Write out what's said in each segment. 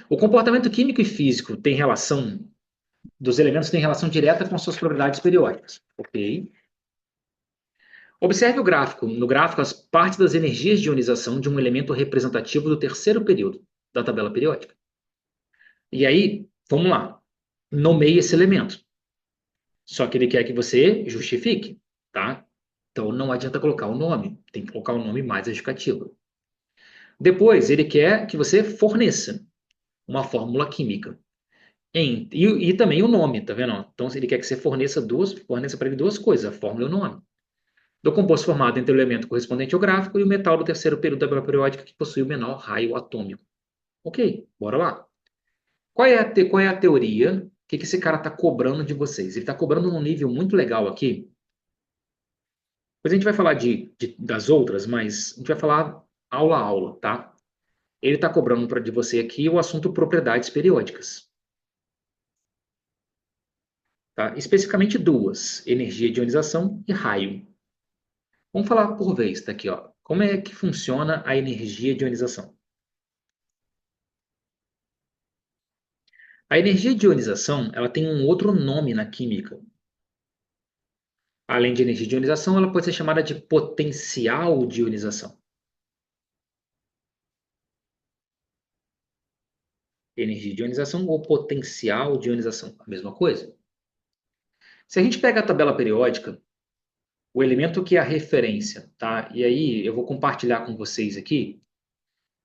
O comportamento químico e físico tem relação, dos elementos tem relação direta com suas propriedades periódicas. Ok? Observe o gráfico. No gráfico, as partes das energias de ionização de um elemento representativo do terceiro período da tabela periódica. E aí, vamos lá. Nomeie esse elemento. Só que ele quer que você justifique, tá? Então não adianta colocar o nome, tem que colocar o nome mais justificativo. Depois, ele quer que você forneça uma fórmula química. E também o nome, tá vendo? Então ele quer que você forneça para ele duas coisas, a fórmula e o nome. Do composto formado entre o elemento correspondente ao gráfico e o metal do terceiro período da tabela periódica que possui o menor raio atômico. Ok, bora lá. Qual é a teoria? O que esse cara está cobrando de vocês? Ele está cobrando num nível muito legal aqui. Depois a gente vai falar das outras, mas a gente vai falar aula a aula, tá? Ele está cobrando de você aqui o assunto propriedades periódicas. Tá? Especificamente duas: energia de ionização e raio. Vamos falar por vez, tá aqui, ó. Como é que funciona a energia de ionização? A energia de ionização, ela tem um outro nome na química. Além de energia de ionização, ela pode ser chamada de potencial de ionização. Energia de ionização ou potencial de ionização, a mesma coisa. Se a gente pega a tabela periódica, o elemento que é a referência, tá? E aí eu vou compartilhar com vocês aqui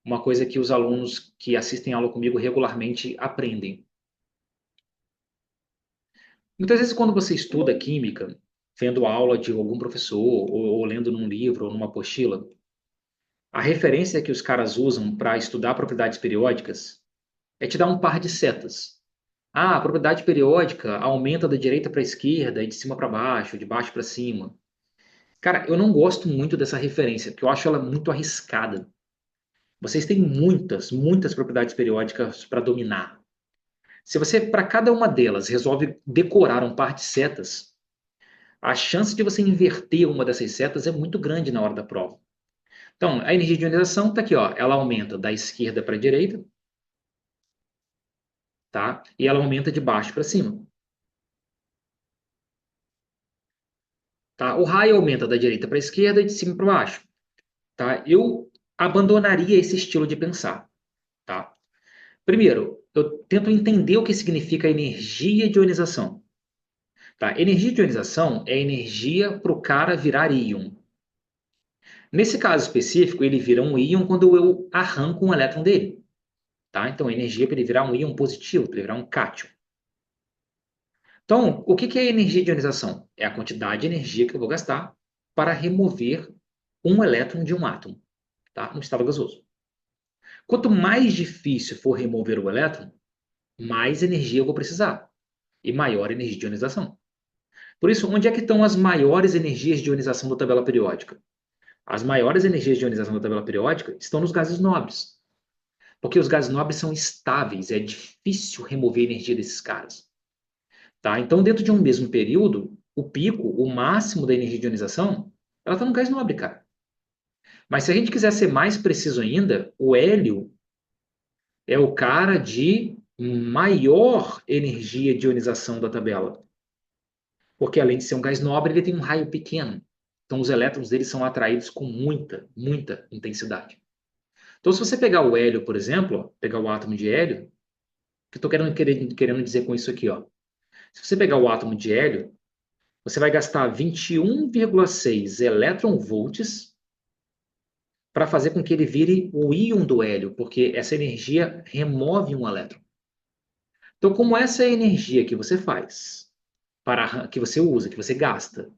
uma coisa que os alunos que assistem aula comigo regularmente aprendem. Muitas vezes quando você estuda química, vendo a aula de algum professor, ou lendo num livro, ou numa apostila, a referência que os caras usam para estudar propriedades periódicas é te dar um par de setas. Ah, a propriedade periódica aumenta da direita para a esquerda e de cima para baixo, de baixo para cima. Cara, eu não gosto muito dessa referência, porque eu acho ela muito arriscada. Vocês têm muitas propriedades periódicas para dominar. Se você, para cada uma delas, resolve decorar um par de setas, a chance de você inverter uma dessas setas é muito grande na hora da prova. Então, a energia de ionização está aqui, ó, ela aumenta da esquerda para a direita, tá? E ela aumenta de baixo para cima. Tá? O raio aumenta da direita para a esquerda e de cima para baixo. Tá? Eu abandonaria esse estilo de pensar. Tá? Primeiro, eu tento entender o que significa energia de ionização. Tá? Energia de ionização é energia para o cara virar íon. Nesse caso específico, ele vira um íon quando eu arranco um elétron dele. Tá? Então, energia para ele virar um íon positivo, para ele virar um cátion. Então, o que é energia de ionização? É a quantidade de energia que eu vou gastar para remover um elétron de um átomo, tá? No estado gasoso. Quanto mais difícil for remover o elétron, mais energia eu vou precisar e maior energia de ionização. Por isso, onde é que estão as maiores energias de ionização da tabela periódica? As maiores energias de ionização da tabela periódica estão nos gases nobres, porque os gases nobres são estáveis, é difícil remover energia desses caras. Tá? Então, dentro de um mesmo período, o pico, o máximo da energia de ionização, ela está no gás nobre, cara. Mas se a gente quiser ser mais preciso ainda, o hélio é o cara de maior energia de ionização da tabela. Porque além de ser um gás nobre, ele tem um raio pequeno. Então os elétrons dele são atraídos com muita intensidade. Então se você pegar o hélio, por exemplo, ó, pegar o átomo de hélio, o que eu estou querendo dizer com isso aqui? Ó? Se você pegar o átomo de hélio, você vai gastar 21,6 elétron-volts para fazer com que ele vire o íon do hélio, porque essa energia remove um elétron. Então, como essa é a energia que você faz, que você usa, que você gasta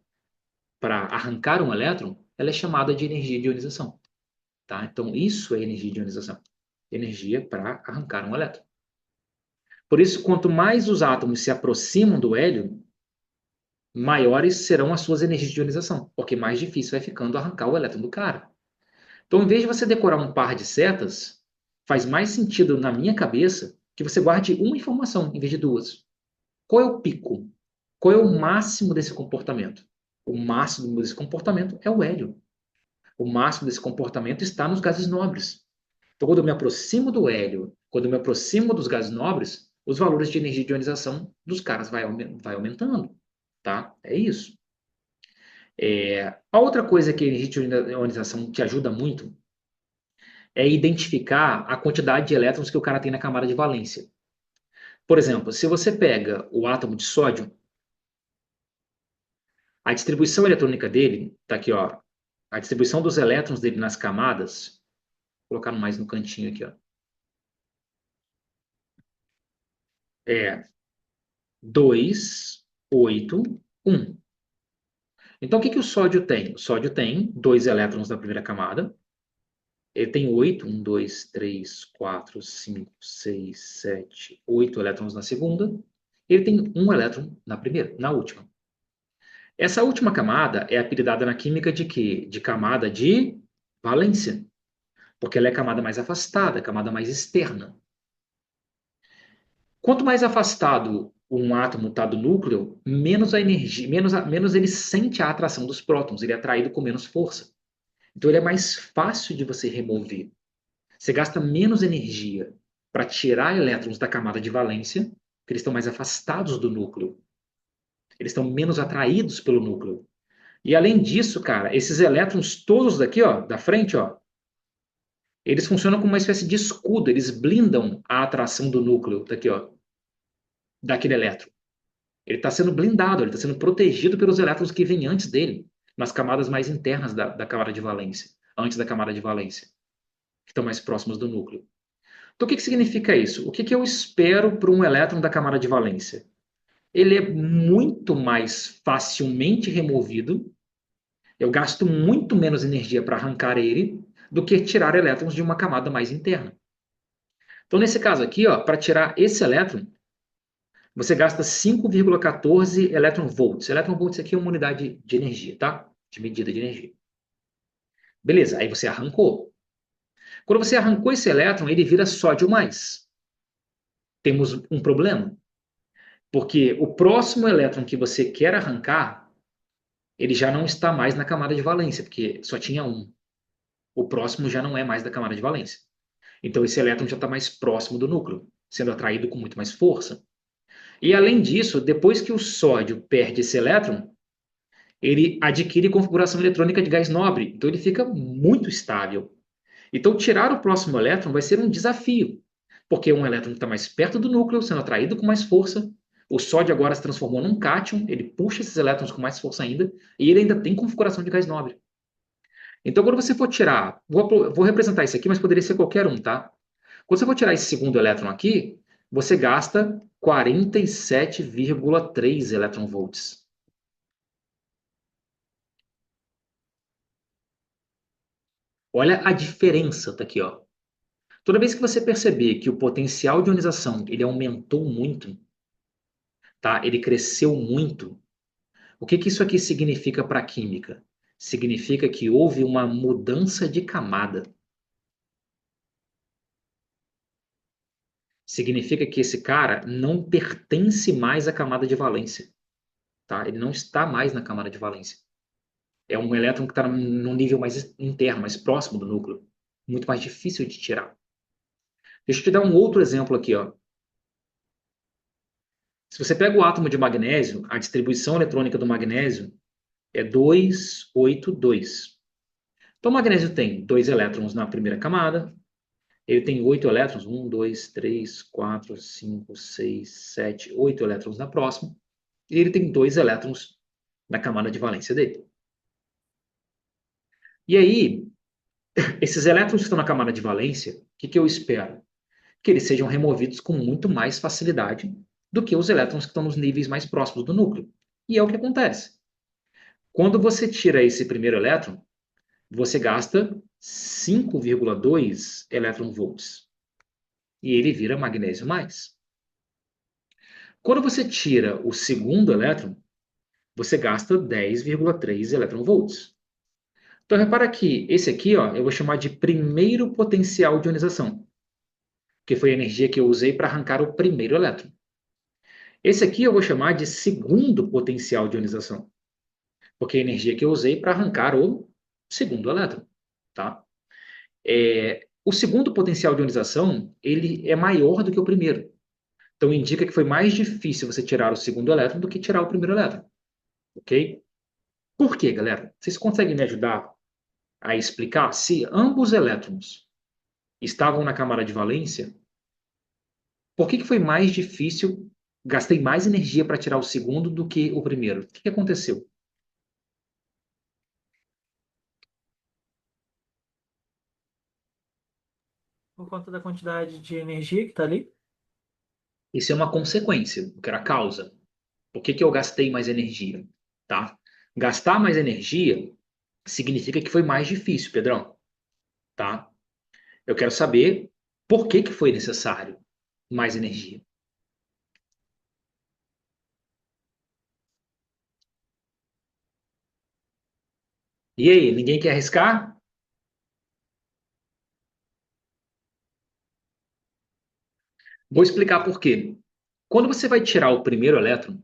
para arrancar um elétron, ela é chamada de energia de ionização. Tá? Então, isso é energia de ionização. Energia para arrancar um elétron. Por isso, quanto mais os átomos se aproximam do hélio, maiores serão as suas energias de ionização, porque mais difícil vai ficando arrancar o elétron do cara. Então, em vez de você decorar um par de setas, faz mais sentido na minha cabeça que você guarde uma informação em vez de duas. Qual é o pico? Qual é o máximo desse comportamento? O máximo desse comportamento é o hélio. O máximo desse comportamento está nos gases nobres. Então, quando eu me aproximo do hélio Quando eu me aproximo dos gases nobres, os valores de energia de ionização dos caras vai aumentando, tá? É isso. A outra coisa que a energia de ionização te ajuda muito é identificar a quantidade de elétrons que o cara tem na camada de valência. Por exemplo, se você pega o átomo de sódio, a distribuição eletrônica dele, tá aqui, ó, a distribuição dos elétrons dele nas camadas, vou colocar mais no cantinho aqui, ó, é 2, 8, 1. Então, o que que o sódio tem? O sódio tem 2 elétrons na primeira camada, ele tem 8, 1, 2, 3, 4, 5, 6, 7, 8 elétrons na segunda, ele tem um elétron na primeira, na última. Essa última camada é apelidada na química de quê? De camada de valência, porque ela é a camada mais afastada, a camada mais externa. Quanto mais afastado um átomo está do núcleo, menos a energia, menos ele sente a atração dos prótons, ele é atraído com menos força. Então ele é mais fácil de você remover. Você gasta menos energia para tirar elétrons da camada de valência, porque eles estão mais afastados do núcleo. Eles estão menos atraídos pelo núcleo. E além disso, cara, esses elétrons todos daqui, ó, da frente, ó, eles funcionam como uma espécie de escudo, eles blindam a atração do núcleo daqui, ó, daquele elétron. Ele está sendo blindado, ele está sendo protegido pelos elétrons que vêm antes dele, nas camadas mais internas da camada de valência, antes da camada de valência, que estão mais próximas do núcleo. Então, o que significa isso? O que eu espero para um elétron da camada de valência? Ele é muito mais facilmente removido, eu gasto muito menos energia para arrancar ele do que tirar elétrons de uma camada mais interna. Então, nesse caso aqui, para tirar esse elétron, você gasta 5,14 elétron-volts. Elétron-volts aqui é uma unidade de energia, tá? De medida de energia. Beleza, aí você arrancou. Quando você arrancou esse elétron, ele vira sódio mais. Temos um problema, porque o próximo elétron que você quer arrancar, ele já não está mais na camada de valência, porque só tinha um. O próximo já não é mais da camada de valência. Então esse elétron já está mais próximo do núcleo, sendo atraído com muito mais força. E além disso, depois que o sódio perde esse elétron, ele adquire configuração eletrônica de gás nobre, então ele fica muito estável. Então tirar o próximo elétron vai ser um desafio, porque um elétron está mais perto do núcleo, sendo atraído com mais força. O sódio agora se transformou num cátion, ele puxa esses elétrons com mais força ainda, e ele ainda tem configuração de gás nobre. Então, quando você for tirar, vou representar isso aqui, mas poderia ser qualquer um, tá? Quando você for tirar esse segundo elétron aqui, você gasta 47,3 elétron-volts. Olha a diferença, tá aqui, ó. Toda vez que você perceber que o potencial de ionização ele aumentou muito, tá? Ele cresceu muito. O que que isso aqui significa para a química? Significa que houve uma mudança de camada. Significa que esse cara não pertence mais à camada de valência, tá? Ele não está mais na camada de valência. É um elétron que está num nível mais interno, mais próximo do núcleo. Muito mais difícil de tirar. Deixa eu te dar um outro exemplo aqui, ó. Se você pega o átomo de magnésio, a distribuição eletrônica do magnésio é 2, 8, 2. Então, o magnésio tem 2 elétrons na primeira camada, ele tem 8 elétrons, 1, 2, 3, 4, 5, 6, 7, 8 elétrons na próxima, e ele tem 2 elétrons na camada de valência dele. E aí, esses elétrons que estão na camada de valência, o que eu espero? Que eles sejam removidos com muito mais facilidade do que os elétrons que estão nos níveis mais próximos do núcleo. E é o que acontece. Quando você tira esse primeiro elétron, você gasta 5,2 elétron-volts. E ele vira magnésio mais. Quando você tira o segundo elétron, você gasta 10,3 elétron-volts. Então, repara que esse aqui, ó, eu vou chamar de primeiro potencial de ionização, que foi a energia que eu usei para arrancar o primeiro elétron. Esse aqui eu vou chamar de segundo potencial de ionização, porque é a energia que eu usei para arrancar o segundo elétron. Tá? O segundo potencial de ionização, ele é maior do que o primeiro. Então indica que foi mais difícil você tirar o segundo elétron do que tirar o primeiro elétron. Ok? Por quê, galera? Vocês conseguem me ajudar a explicar se ambos elétrons estavam na camada de valência? Por que que foi mais difícil, gastei mais energia para tirar o segundo do que o primeiro? O que que aconteceu? Por conta da quantidade de energia que está ali. Isso é uma consequência, porque era a causa. Por que que eu gastei mais energia? Tá? Gastar mais energia significa que foi mais difícil, Pedrão. Tá? Eu quero saber por que que foi necessário mais energia. E aí, ninguém quer arriscar? Vou explicar por quê. Quando você vai tirar o primeiro elétron,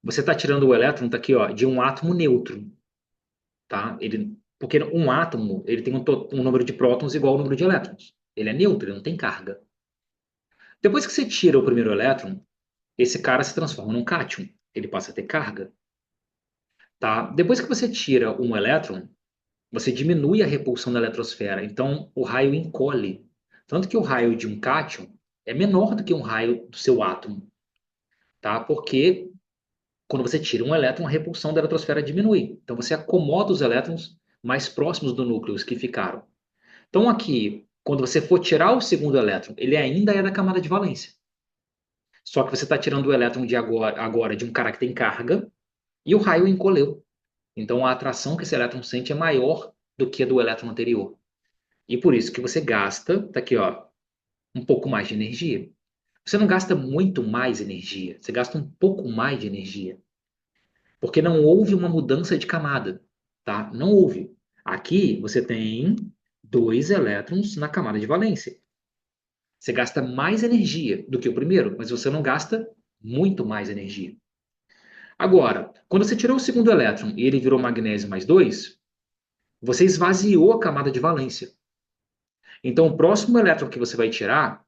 você está tirando o elétron, tá aqui, ó, de um átomo neutro, tá? Porque um átomo, ele tem um número de prótons igual ao número de elétrons. Ele é neutro, ele não tem carga. Depois que você tira o primeiro elétron, esse cara se transforma num cátion. Ele passa a ter carga, tá? Depois que você tira um elétron, você diminui a repulsão da eletrosfera. Então, o raio encolhe. Tanto que o raio de um cátion é menor do que um raio do seu átomo, tá? Porque quando você tira um elétron, a repulsão da eletrosfera diminui. Então, você acomoda os elétrons mais próximos do núcleo, os que ficaram. Então, aqui, quando você for tirar o segundo elétron, ele ainda é da camada de valência. Só que você está tirando o elétron de agora de um cara que tem carga e o raio encolheu. Então, a atração que esse elétron sente é maior do que a do elétron anterior. E por isso que você gasta, tá aqui, ó, um pouco mais de energia. Você não gasta muito mais energia, você gasta um pouco mais de energia. Porque não houve uma mudança de camada, tá? Não houve. Aqui você tem dois elétrons na camada de valência. Você gasta mais energia do que o primeiro, mas você não gasta muito mais energia. Agora, quando você tirou o segundo elétron e ele virou magnésio mais 2, você esvaziou a camada de valência. Então, o próximo elétron que você vai tirar,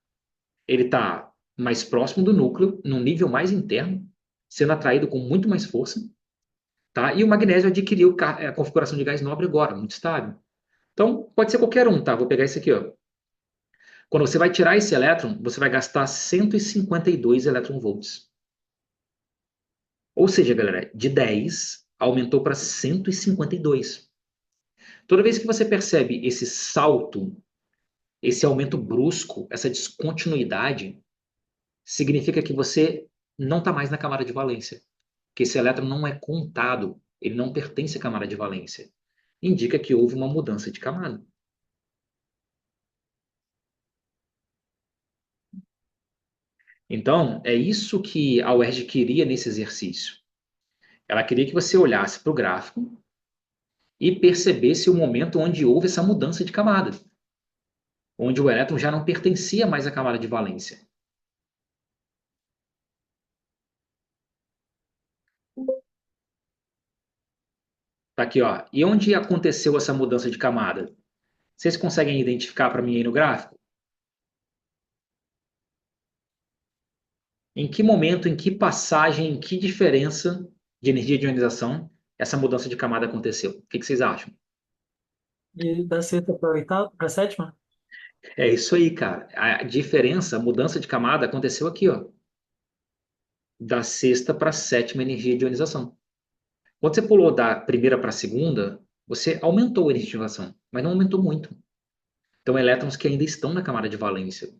ele está mais próximo do núcleo, num nível mais interno, sendo atraído com muito mais força, tá? E o magnésio adquiriu a configuração de gás nobre agora, muito estável. Então, pode ser qualquer um, tá? Vou pegar esse aqui, ó. Quando você vai tirar esse elétron, você vai gastar 152 elétron-volts. Ou seja, galera, de 10 aumentou para 152. Toda vez que você percebe esse salto, esse aumento brusco, essa descontinuidade, significa que você não está mais na camada de valência. Que esse elétron não é contado, ele não pertence à camada de valência. Indica que houve uma mudança de camada. Então, é isso que a UERJ queria nesse exercício. Ela queria que você olhasse para o gráfico e percebesse o momento onde houve essa mudança de camada, onde o elétron já não pertencia mais à camada de valência. Tá aqui, ó. E onde aconteceu essa mudança de camada? Vocês conseguem identificar para mim aí no gráfico? Em que momento, em que passagem, em que diferença de energia de ionização essa mudança de camada aconteceu? O que que vocês acham? E da sexta para a oitava, para a sétima? É isso aí, cara. A diferença, a mudança de camada aconteceu aqui, ó, da sexta para a sétima energia de ionização. Quando você pulou da primeira para a segunda, você aumentou a energia de ionização, mas não aumentou muito. Então, elétrons que ainda estão na camada de valência.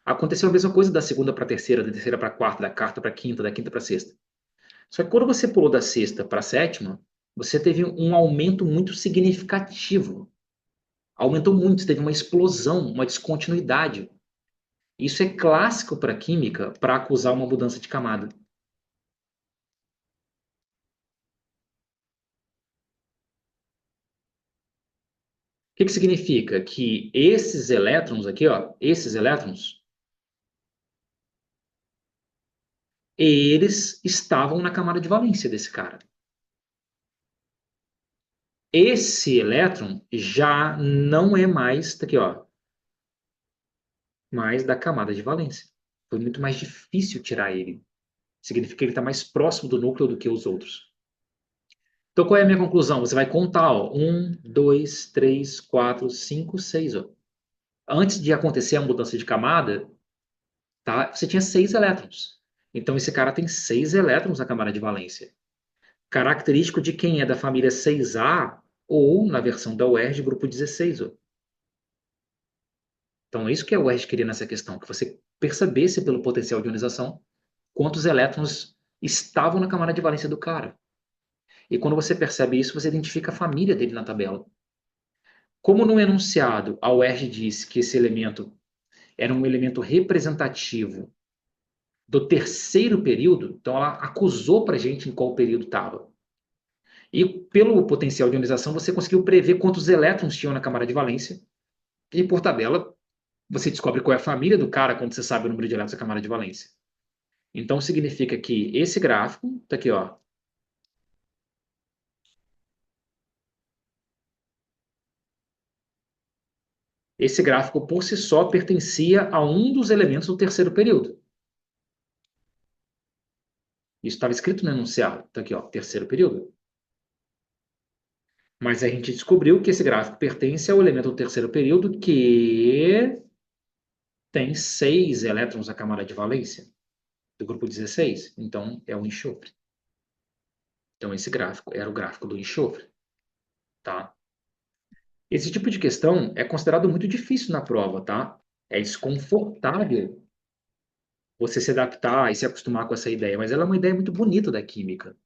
Aconteceu a mesma coisa da segunda para a terceira, da terceira para a quarta, da quarta para a quinta, da quinta para a sexta. Só que quando você pulou da sexta para a sétima, você teve um aumento muito significativo. Aumentou muito, você teve uma explosão, uma descontinuidade. Isso é clássico para a química para acusar uma mudança de camada. O que que significa? Que esses elétrons aqui, ó, esses elétrons, eles estavam na camada de valência desse cara. esse elétron já não é mais, tá aqui, ó, mais da camada de valência. Foi muito mais difícil tirar ele. Significa que ele está mais próximo do núcleo do que os outros. Então, qual é a minha conclusão? Você vai contar, ó, 1, 2, 3, 4, 5, 6. Ó. Antes de acontecer a mudança de camada, tá? Você tinha 6 elétrons. Então, esse cara tem 6 elétrons na camada de valência. Característico de quem é da família 6A ou, na versão da UERJ, grupo 16. Ó. Então, é isso que a UERJ queria nessa questão, que você percebesse pelo potencial de ionização quantos elétrons estavam na camada de valência do cara. E quando você percebe isso, você identifica a família dele na tabela. Como no enunciado a UERJ disse que esse elemento era um elemento representativo do terceiro período, então ela acusou para a gente em qual período estava. E pelo potencial de ionização, você conseguiu prever quantos elétrons tinham na camada de valência. E por tabela, você descobre qual é a família do cara quando você sabe o número de elétrons da camada de valência. Então significa que esse gráfico, está aqui, ó. Esse gráfico por si só pertencia a um dos elementos do terceiro período. Isso estava escrito no enunciado. Está aqui, ó, terceiro período. Mas a gente descobriu que esse gráfico pertence ao elemento do terceiro período que tem 6 elétrons na camada de valência, do grupo 16. Então, é o enxofre. Então, esse gráfico era o gráfico do enxofre. Tá? Esse tipo de questão é considerado muito difícil na prova. Tá? É desconfortável você se adaptar e se acostumar com essa ideia, mas ela é uma ideia muito bonita da química.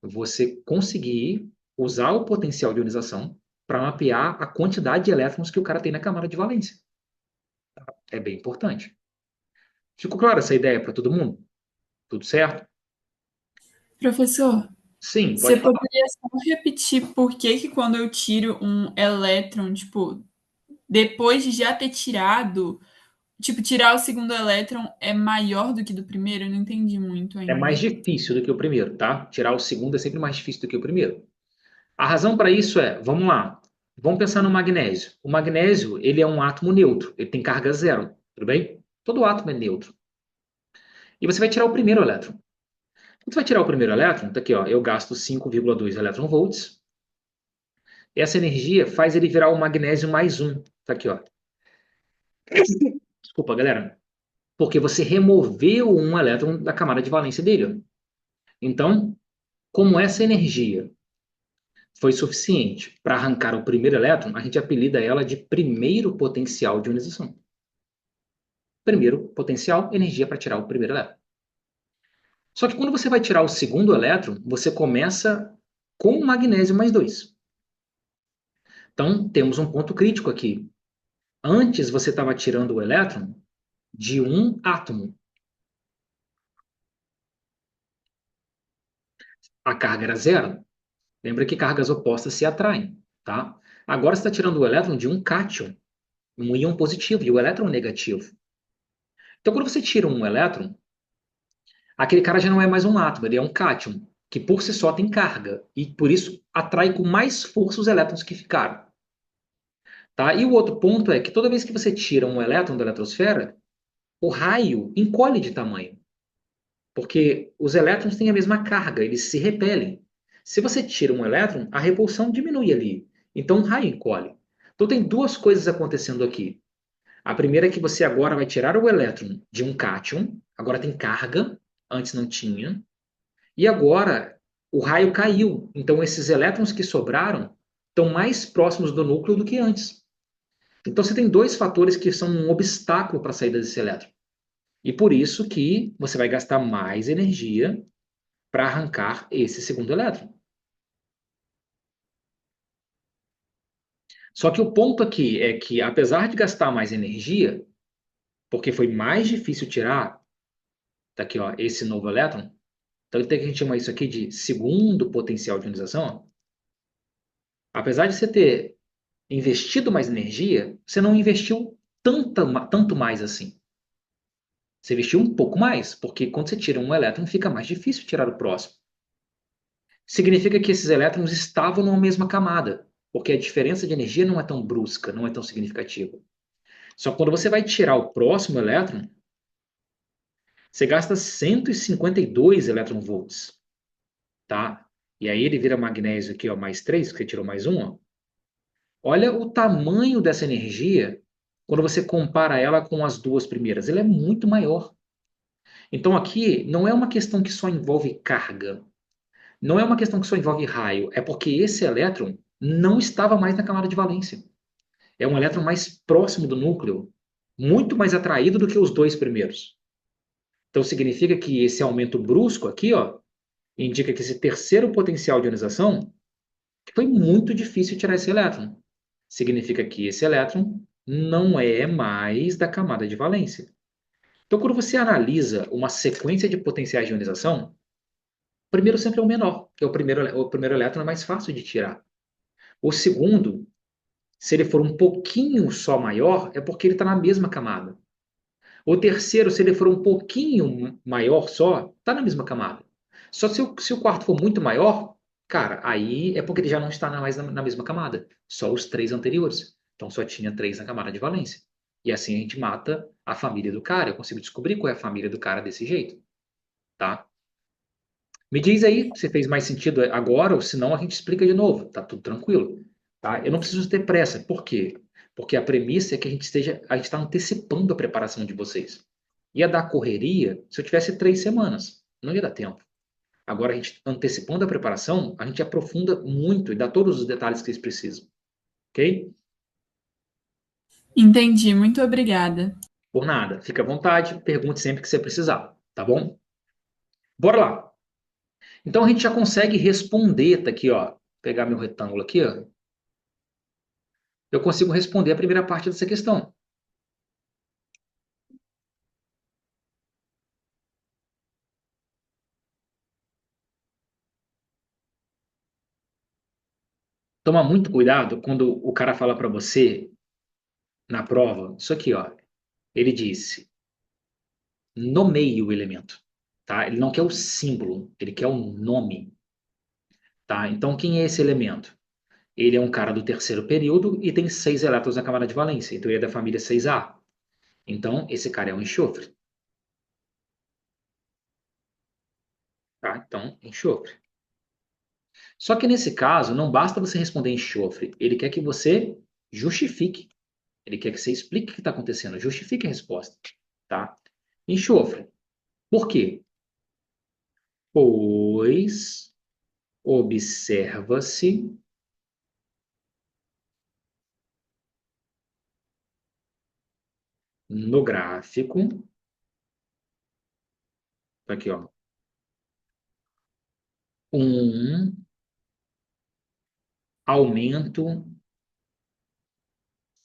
Você conseguir usar o potencial de ionização para mapear a quantidade de elétrons que o cara tem na camada de valência. É bem importante. Ficou clara essa ideia para todo mundo? Tudo certo? Professor, Sim, você pode falar. poderia só repetir por que que quando eu tiro um elétron, tipo, depois de já ter tirado, tipo, tirar o segundo elétron é maior do que do primeiro? Eu não entendi muito É mais ainda. difícil do que o primeiro, tá? Tirar o segundo é sempre mais difícil do que o primeiro. A razão para isso é, vamos lá, vamos pensar no magnésio. O magnésio, ele é um átomo neutro, ele tem carga zero, tudo bem? Todo átomo é neutro. E você vai tirar o primeiro elétron. Quando você vai tirar o primeiro elétron, tá aqui, ó, eu gasto 5,2 elétron-volts. Essa energia faz ele virar o magnésio mais um. Tá aqui, ó. Desculpa, galera. Porque você removeu um elétron da camada de valência dele. Ó. Então, como essa energia foi suficiente para arrancar o primeiro elétron, a gente apelida ela de primeiro potencial de ionização. Primeiro potencial, energia para tirar o primeiro elétron. Só que quando você vai tirar o segundo elétron, você começa com magnésio mais 2. Então, temos um ponto crítico aqui. Antes você estava tirando o elétron de um átomo. A carga era zero. Lembra que cargas opostas se atraem, tá? Agora você está tirando o elétron de um cátion, um íon positivo, e o elétron negativo. Então, quando você tira um elétron, aquele cara já não é mais um átomo, ele é um cátion, que por si só tem carga, e por isso atrai com mais força os elétrons que ficaram. Tá? E o outro ponto é que toda vez que você tira um elétron da eletrosfera, o raio encolhe de tamanho, porque os elétrons têm a mesma carga, eles se repelem. Se você tira um elétron, a repulsão diminui ali, então o raio encolhe. Então tem duas coisas acontecendo aqui. A primeira é que você agora vai tirar o elétron de um cátion, agora tem carga, antes não tinha, e agora o raio caiu. Então esses elétrons que sobraram estão mais próximos do núcleo do que antes. Então você tem dois fatores que são um obstáculo para a saída desse elétron. E por isso que você vai gastar mais energia para arrancar esse segundo elétron. Só que o ponto aqui é que, apesar de gastar mais energia, porque foi mais difícil tirar, tá aqui, ó, esse novo elétron, então tem que a gente chama isso aqui de segundo potencial de ionização. Ó. Apesar de você ter investido mais energia, você não investiu tanto mais assim. Você investiu um pouco mais, porque quando você tira um elétron, fica mais difícil tirar o próximo. significa que esses elétrons estavam numa mesma camada, porque a diferença de energia não é tão brusca, não é tão significativa. Só que quando você vai tirar o próximo elétron, você gasta 152 elétron-volts, tá? E aí ele vira magnésio aqui, ó, mais 3, porque tirou mais um, ó. Olha o tamanho dessa energia quando você compara ela com as duas primeiras. Ela é muito maior. Então aqui não é uma questão que só envolve carga, não é uma questão que só envolve raio, é porque esse elétron não estava mais na camada de valência. É um elétron mais próximo do núcleo, muito mais atraído do que os dois primeiros. Então significa que esse aumento brusco aqui, ó, indica que esse terceiro potencial de ionização foi muito difícil tirar esse elétron. Significa que esse elétron não é mais da camada de valência. Então, quando você analisa uma sequência de potenciais de ionização, o primeiro sempre é o menor, que é o primeiro elétron é mais fácil de tirar. O segundo, se ele for um pouquinho só maior, é porque ele está na mesma camada. O terceiro, se ele for um pouquinho maior só, está na mesma camada. Só se o quarto for muito maior, cara, aí é porque ele já não está mais na mesma camada. Só os três anteriores. Então só tinha três na camada de valência. E assim a gente mata a família do cara. Eu consigo descobrir qual é a família do cara desse jeito. Tá? Me diz aí se fez mais sentido agora, ou se não a gente explica de novo. Tá tudo tranquilo. Tá? Eu não preciso ter pressa. Por quê? Porque a premissa é que a gente está antecipando a preparação de vocês. Ia dar correria se eu tivesse 3 semanas. Não ia dar tempo. Agora, a gente antecipando a preparação, a gente aprofunda muito e dá todos os detalhes que eles precisam. Ok? Entendi, muito obrigada. Por nada. Fica à vontade, pergunte sempre que você precisar. Tá bom? Bora lá. Então, a gente já consegue responder, tá aqui, ó. Vou pegar meu retângulo aqui, ó. Eu consigo responder a primeira parte dessa questão. Toma muito cuidado quando o cara fala para você na prova, isso aqui, ó. Ele disse: nomeie o elemento, tá? Ele não quer o símbolo, ele quer o nome, tá? Então, quem é esse elemento? Ele é um cara do terceiro período e tem 6 elétrons na camada de valência, então ele é da família 6A. Então, esse cara é um enxofre, tá? Então, enxofre. Só que nesse caso, não basta você responder enxofre, ele quer que você justifique, ele quer que você explique o que está acontecendo, justifique a resposta, tá? Enxofre. Por quê? Pois observa-se no gráfico, tá aqui, ó, um aumento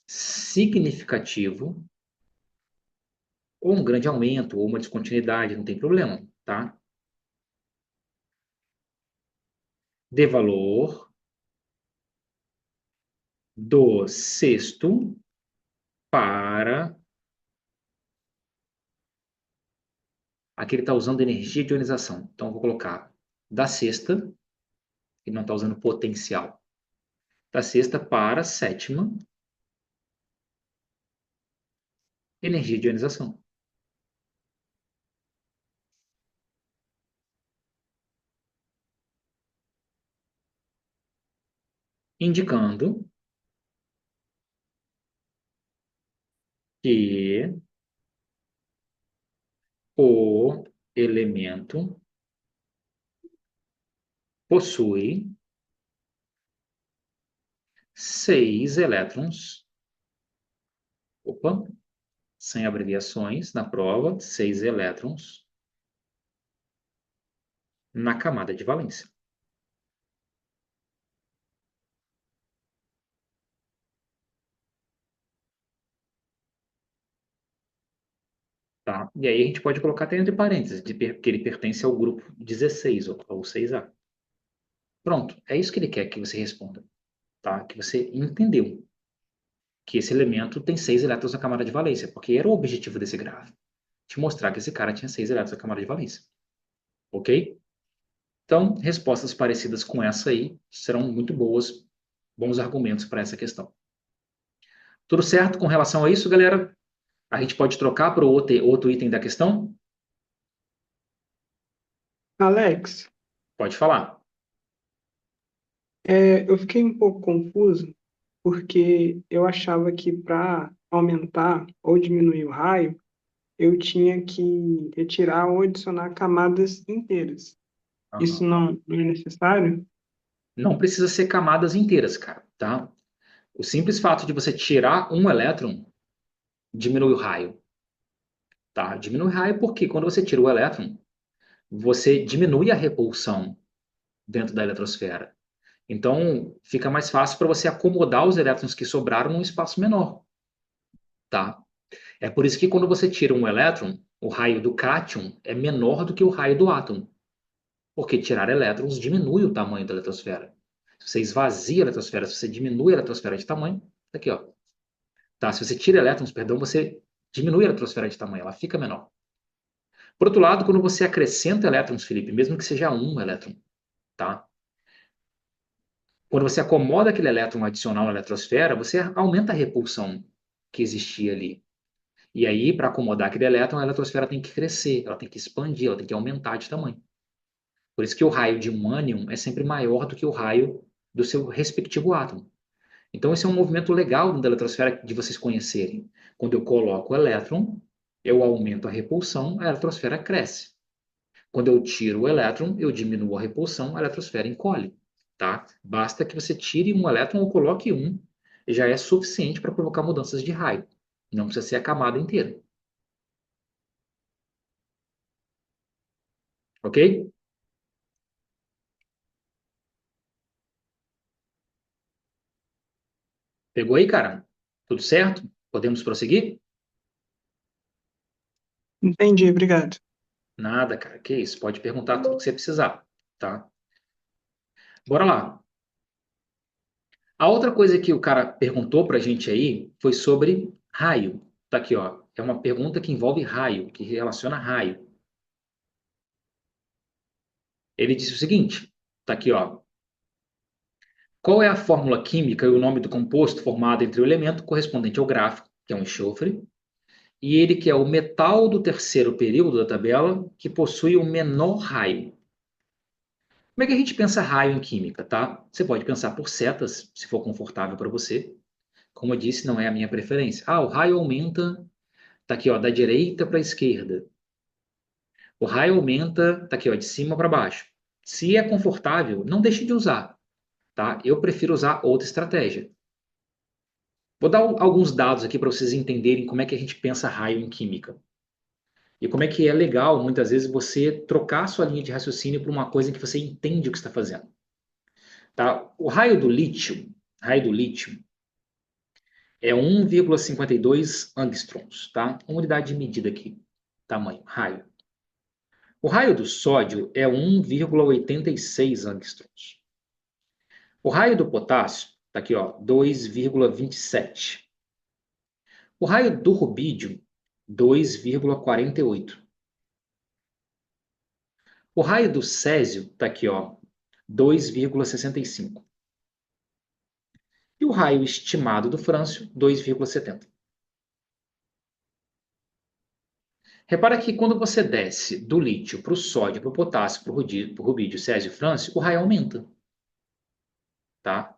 significativo, ou um grande aumento, ou uma descontinuidade, não tem problema, tá? De valor do sexto para. Aqui ele está usando energia de ionização. Então, eu vou colocar da sexta, ele não está usando potencial. Da sexta para a sétima, energia de ionização. Indicando que o elemento possui 6 elétrons. Opa, sem abreviações na prova, 6 elétrons na camada de valência. Tá? E aí a gente pode colocar até entre parênteses, que ele pertence ao grupo 16, ou 6A. Pronto, é isso que ele quer que você responda. Tá? Que você entendeu que esse elemento tem 6 elétrons na camada de valência, porque era o objetivo desse gráfico. Te mostrar que esse cara tinha 6 elétrons na camada de valência. Ok? Então, respostas parecidas com essa aí serão muito boas, bons argumentos para essa questão. Tudo certo com relação a isso, galera? A gente pode trocar para o outro item da questão? Alex, Pode falar. eu fiquei um pouco confuso porque eu achava que para aumentar ou diminuir o raio, eu tinha que retirar ou adicionar camadas inteiras. Isso Aham. não é necessário? Não precisa ser camadas inteiras, cara, tá? O simples fato de você tirar um elétron diminui o raio, tá? Diminui o raio porque quando você tira o elétron, você diminui a repulsão dentro da eletrosfera. Então, fica mais fácil para você acomodar os elétrons que sobraram num espaço menor, tá? É por isso que quando você tira um elétron, o raio do cátion é menor do que o raio do átomo, porque tirar elétrons diminui o tamanho da eletrosfera. Se você esvazia a eletrosfera, se você diminui a eletrosfera de tamanho, tá aqui, ó. Tá? Se você tira elétrons, perdão, você diminui a eletrosfera de tamanho, ela fica menor. Por outro lado, quando você acrescenta elétrons, Felipe, mesmo que seja um elétron, tá? Quando você acomoda aquele elétron adicional na eletrosfera, você aumenta a repulsão que existia ali. E aí, para acomodar aquele elétron, a eletrosfera tem que crescer, ela tem que expandir, ela tem que aumentar de tamanho. Por isso que o raio de um ânion é sempre maior do que o raio do seu respectivo átomo. Então, esse é um movimento legal da eletrosfera de vocês conhecerem. Quando eu coloco o elétron, eu aumento a repulsão, a eletrosfera cresce. Quando eu tiro o elétron, eu diminuo a repulsão, a eletrosfera encolhe. Tá? Basta que você tire um elétron ou coloque um, e já é suficiente para provocar mudanças de raio. Não precisa ser a camada inteira. Ok? Pegou aí, cara? Tudo certo? Podemos prosseguir? Entendi, obrigado. Nada, cara. Que isso? Pode perguntar tudo que você precisar, tá? Bora lá. A outra coisa que o cara perguntou pra gente aí foi sobre raio. Tá aqui, ó. É uma pergunta que envolve raio, que relaciona raio. Ele disse o seguinte, tá aqui, ó. Qual é a fórmula química e o nome do composto formado entre o elemento correspondente ao gráfico, que é um enxofre, e ele que é o metal do terceiro período da tabela, que possui o menor raio? Como é que a gente pensa raio em química, tá? Você pode pensar por setas, se for confortável para você. Como eu disse, não é a minha preferência. Ah, o raio aumenta, tá aqui, ó, da direita para a esquerda. O raio aumenta, tá aqui, ó, de cima para baixo. Se é confortável, não deixe de usar, tá? Eu prefiro usar outra estratégia. Vou dar alguns dados aqui para vocês entenderem como é que a gente pensa raio em química. E como é que é legal, muitas vezes, você trocar a sua linha de raciocínio por uma coisa em que você entende o que está fazendo. Tá? O raio do lítio é 1,52 angstroms, tá? Uma unidade de medida aqui, tamanho, raio. O raio do sódio é 1,86 angstroms. O raio do potássio, tá aqui, ó, 2,27. O raio do rubídio, 2,48. O raio do césio está aqui, ó, 2,65. E o raio estimado do frâncio, 2,70. Repara que quando você desce do lítio para o sódio, para o potássio, para o rubídio, césio e frâncio, o raio aumenta. Tá?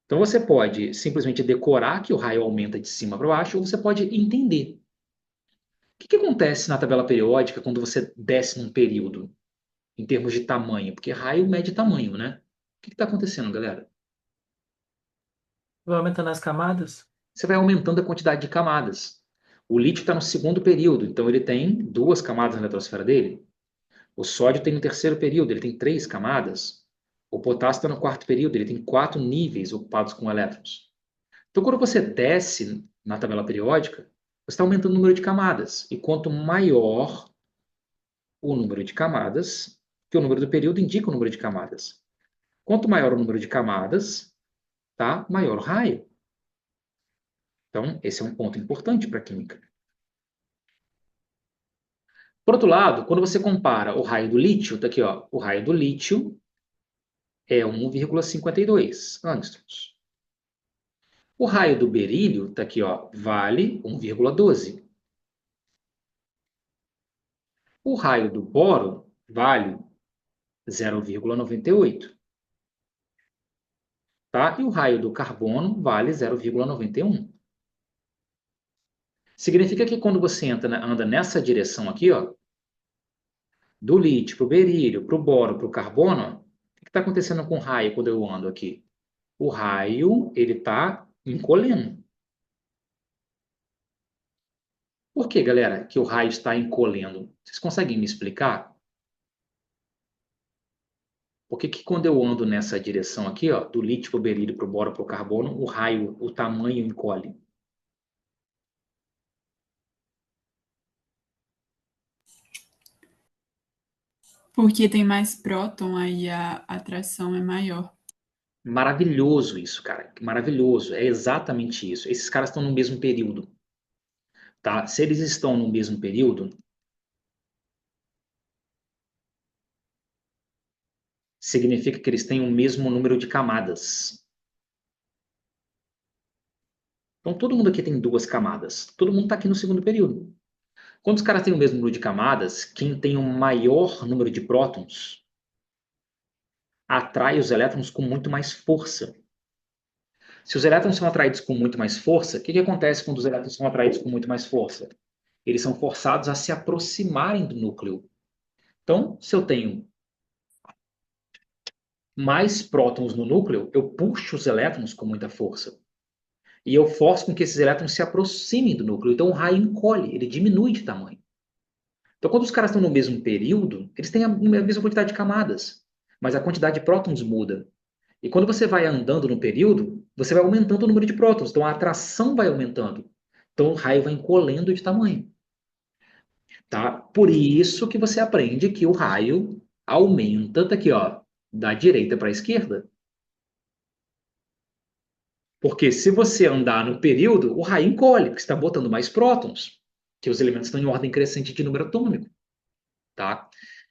Então você pode simplesmente decorar que o raio aumenta de cima para baixo, ou você pode entender. O que acontece na tabela periódica quando você desce num período, em termos de tamanho? Porque raio mede tamanho, né? O que está acontecendo, galera? Vai aumentando as camadas? Você vai aumentando a quantidade de camadas. O lítio está no segundo período, então ele tem duas camadas na eletrosfera dele. O sódio tem no terceiro período, ele tem três camadas. O potássio está no quarto período, ele tem quatro níveis ocupados com elétrons. Então, quando você desce na tabela periódica, você está aumentando o número de camadas. E quanto maior o número de camadas, que o número do período indica o número de camadas. Quanto maior o número de camadas, tá? Maior o raio. Então, esse é um ponto importante para a química. Por outro lado, quando você compara o raio do lítio, tá aqui, ó, o raio do lítio é 1,52 angstroms. O raio do berílio, tá aqui, ó, vale 1,12. O raio do boro vale 0,98. Tá? E o raio do carbono vale 0,91. Significa que quando você anda nessa direção aqui, ó, do lítio para o berílio, para o boro, para o carbono, ó, o que está acontecendo com o raio quando eu ando aqui? O raio, ele está encolhendo. Por que, galera, que o raio está encolhendo? Vocês conseguem me explicar? Por que que quando eu ando nessa direção aqui, ó, do lítio para o berílio, para o boro, para o carbono, o raio, o tamanho encolhe? Porque tem mais próton, aí a atração é maior. Maravilhoso isso, cara. Maravilhoso. É exatamente isso. Esses caras estão no mesmo período, tá? Se eles estão no mesmo período, significa que eles têm o mesmo número de camadas. Então, todo mundo aqui tem duas camadas. Todo mundo está aqui no segundo período. Quando os caras têm o mesmo número de camadas, quem tem o maior número de prótons atrai os elétrons com muito mais força. Se os elétrons são atraídos com muito mais força, o que que acontece quando os elétrons são atraídos com muito mais força? Eles são forçados a se aproximarem do núcleo. Então, se eu tenho mais prótons no núcleo, eu puxo os elétrons com muita força. E eu forço com que esses elétrons se aproximem do núcleo. Então o raio encolhe, ele diminui de tamanho. Então, quando os caras estão no mesmo período, eles têm a mesma quantidade de camadas, mas a quantidade de prótons muda. E quando você vai andando no período, você vai aumentando o número de prótons. Então a atração vai aumentando. Então o raio vai encolhendo de tamanho. Tá? Por isso que você aprende que o raio aumenta, tá aqui, ó, da direita para a esquerda. Porque se você andar no período, o raio encolhe, porque você está botando mais prótons, que os elementos estão em ordem crescente de número atômico, tá?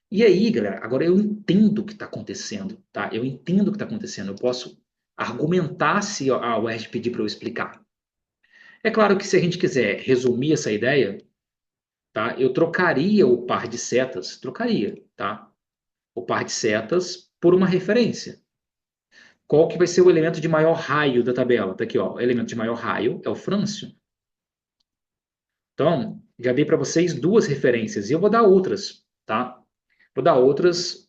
E aí, galera, agora eu entendo o que está acontecendo, tá? Eu entendo o que está acontecendo. Eu posso argumentar se a UERJ pedir para eu explicar. É claro que se a gente quiser resumir essa ideia, tá? Eu trocaria o par de setas, trocaria, tá? O par de setas por uma referência. Qual que vai ser o elemento de maior raio da tabela? Tá aqui, ó. O elemento de maior raio é o frâncio. Então, já dei para vocês duas referências e eu vou dar outras, tá? Vou dar outras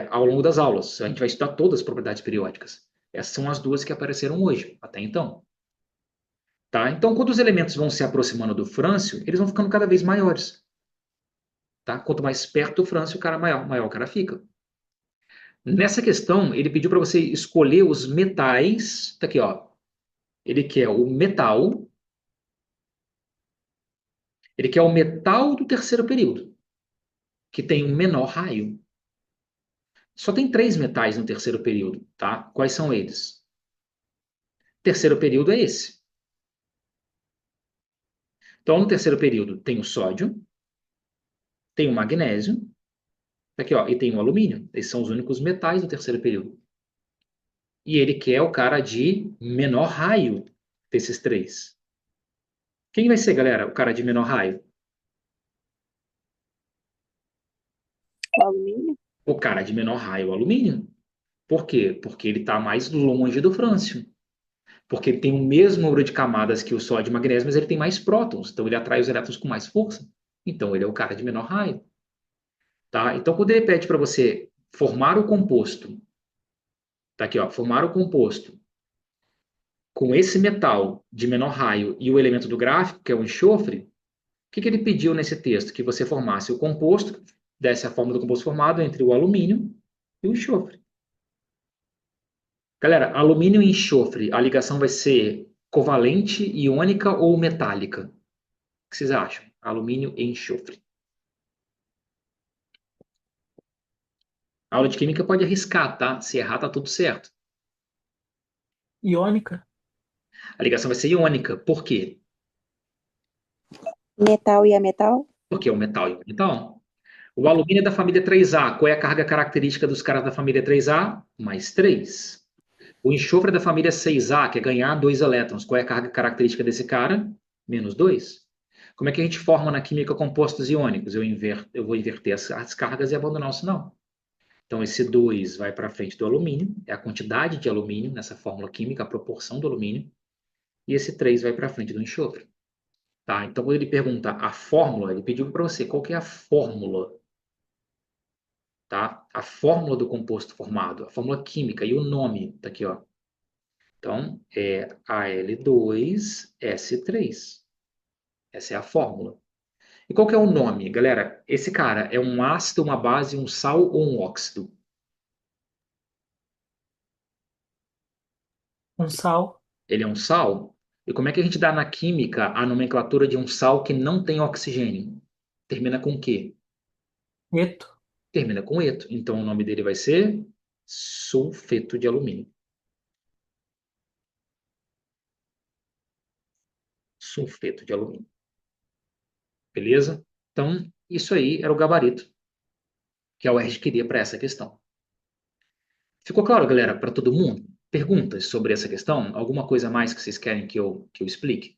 ao longo das aulas. A gente vai estudar todas as propriedades periódicas. Essas são as duas que apareceram hoje, até então. Tá? Então, quando os elementos vão se aproximando do frâncio, eles vão ficando cada vez maiores. Tá? Quanto mais perto do frâncio, o cara maior, maior o cara fica. Nessa questão, ele pediu para você escolher os metais. Tá aqui, ó. Ele quer o metal. Ele quer o metal do terceiro período, que tem um menor raio. Só tem três metais no terceiro período, tá? Quais são eles? Terceiro período é esse. Então, no terceiro período tem o sódio, tem o magnésio, aqui, ó, e tem o alumínio. Esses são os únicos metais do terceiro período. E ele quer o cara de menor raio desses três. Quem vai ser, galera, o cara de menor raio? O alumínio? O cara de menor raio, o alumínio. Por quê? Porque ele está mais longe do frâncio. Porque ele tem o mesmo número de camadas que o sódio e o magnésio, mas ele tem mais prótons. Então ele atrai os elétrons com mais força. Então ele é o cara de menor raio. Tá? Então quando ele pede para você formar o composto, tá aqui, ó, formar o composto com esse metal de menor raio e o elemento do gráfico, que é o enxofre, o que que ele pediu nesse texto? Que você formasse o composto, desse a forma do composto formado entre o alumínio e o enxofre. Galera, alumínio e enxofre, a ligação vai ser covalente, iônica ou metálica? O que vocês acham? Alumínio e enxofre. A aula de química pode arriscar, tá? Se errar, tá tudo certo. Iônica? A ligação vai ser iônica. Por quê? Metal e a metal? Porque é o metal e o metal. O alumínio é da família 3A. Qual é a carga característica dos caras da família 3A? Mais 3. O enxofre é da família 6A, que é ganhar 2 elétrons. Qual é a carga característica desse cara? Menos 2. Como é que a gente forma na química compostos iônicos? Eu vou inverter as cargas e abandonar o sinal. Então, esse 2 vai para frente do alumínio, é a quantidade de alumínio nessa fórmula química, a proporção do alumínio, e esse 3 vai para frente do enxofre. Tá? Então, quando ele pergunta a fórmula, ele pediu para você qual que é a fórmula, tá? A fórmula do composto formado, a fórmula química e o nome, tá aqui, ó. Então, é Al2S3. Essa é a fórmula. E qual que é o nome, galera? Esse cara é um ácido, uma base, um sal ou um óxido? Um sal. Ele é um sal? E como é que a gente dá na química a nomenclatura de um sal que não tem oxigênio? Termina com o quê? Eto. Termina com eto. Então o nome dele vai ser sulfeto de alumínio. Sulfeto de alumínio. Beleza? Então, isso aí era o gabarito que a UERJ queria para essa questão. Ficou claro, galera, para todo mundo? Perguntas sobre essa questão? Alguma coisa a mais que vocês querem que eu explique?